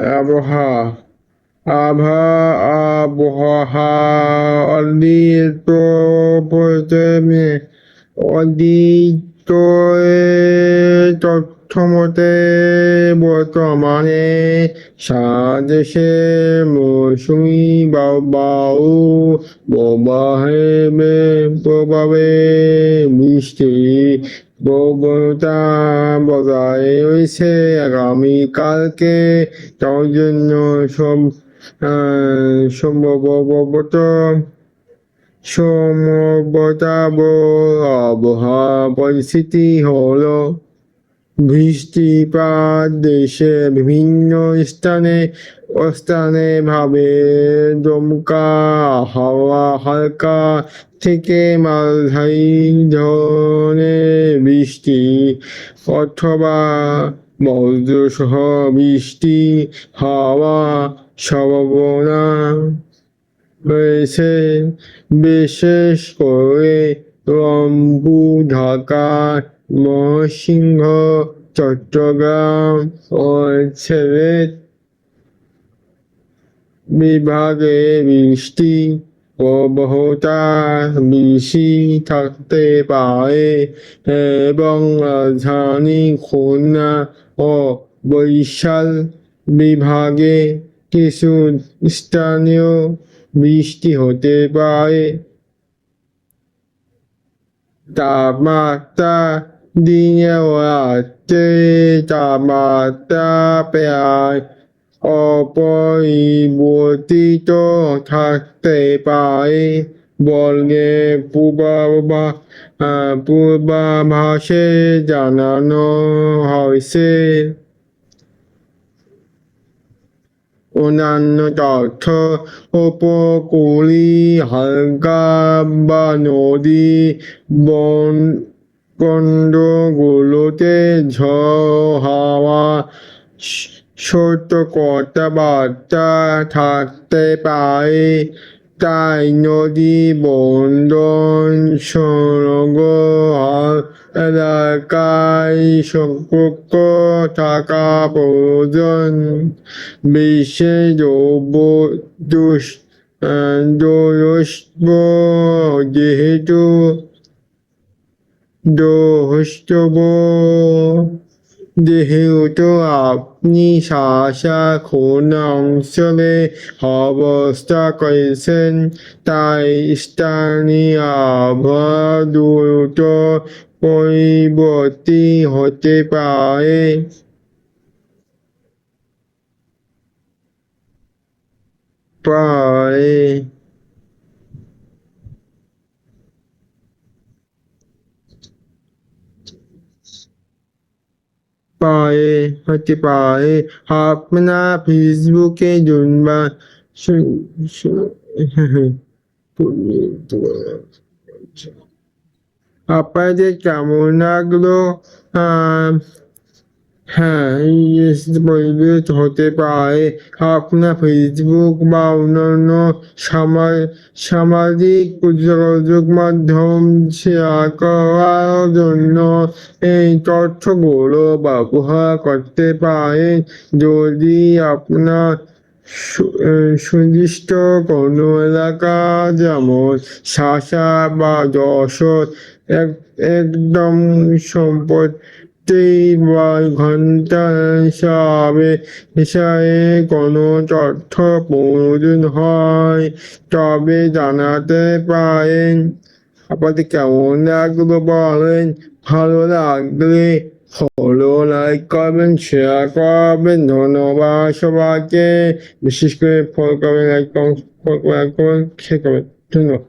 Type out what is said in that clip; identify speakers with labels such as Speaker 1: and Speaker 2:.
Speaker 1: আবহাওয়া আবহাওয়া অদিত অদিত তথ্য মতে বর্তমানে সারা দেশে মৌসুমী বায়ু প্রভাবে বৃষ্টি প্রবণতা বজায় রয়েছে। আগামীকালকে তার জন্য সম্ভবত আবহাওয়া পরিস্থিতি হলো বৃষ্টিপাত দেশের বিভিন্ন স্থানে ভাবে দমকা হাওয়া হালকা থেকে মাঝারি ধরনের বৃষ্টি অথবা বজ্রসহ বৃষ্টি হওয়া সম্ভাবনা রয়েছে। বিশেষ করে রংপুর, ঢাকা, ময়মনসিংহ, চট্টগ্রাম অঞ্চলের বিভাগে বৃষ্টি প্রবণতা বেশি থাকতে পারে এবং রাজধানী খুলনা ও বরিশাল বিভাগে কিছু স্থানীয় বৃষ্টি হতে পারে। তাপমাত্রা দিনে ও রাতে তাপমাত্রা প্রায় অপরিবর্তিত থাকতে পারে বলে পূর্বাভাসে জানানো হয়েছে। অন্যান্য তথ্য উপকূলীয় হালকা বা নদী বন্দরগুলোতে ঝড় হাওয়া সতর্কবার্তা থাকতে পারে, তাই নদী বন্দর সংলগ্ন এলাকায় সতর্ক থাকা প্রয়োজন। বিশেষ যেহেতু আপনি কোন অঞ্চলে অবস্থা করছেন, তাই স্থানীয় আবহাওয়া দ্রুত পরিবর্তিত হতে পারে। হতে পারে। আপনার ফেসবুকে আপনাদের কেমন লাগলো? পরিবেশ হতে পারে। আপনার ফেসবুক বা অন্যান্য সামাজিক যোগাযোগ মাধ্যম শেয়ার করার জন্য এই তথ্যগুলো ব্যবহার করতে পারেন। যদি আপনার সুনির্দিষ্ট কোনো এলাকা যেমন শাসা বা যশোর একদম সম্পত্তি বা ঘন্টা হিসাবে কোনো তথ্য প্রয়োজন হয় তবে জানাতে পারেন। আপনাদের কেমন লাগলো বলেন। ভালো লাগলে ফলো লাইক করবেন, শেয়ার করবেন। ধন্যবাদ সবাইকে। বিশেষ করে ফলো করবেন, লাইক করবেন, ধন্যবাদ।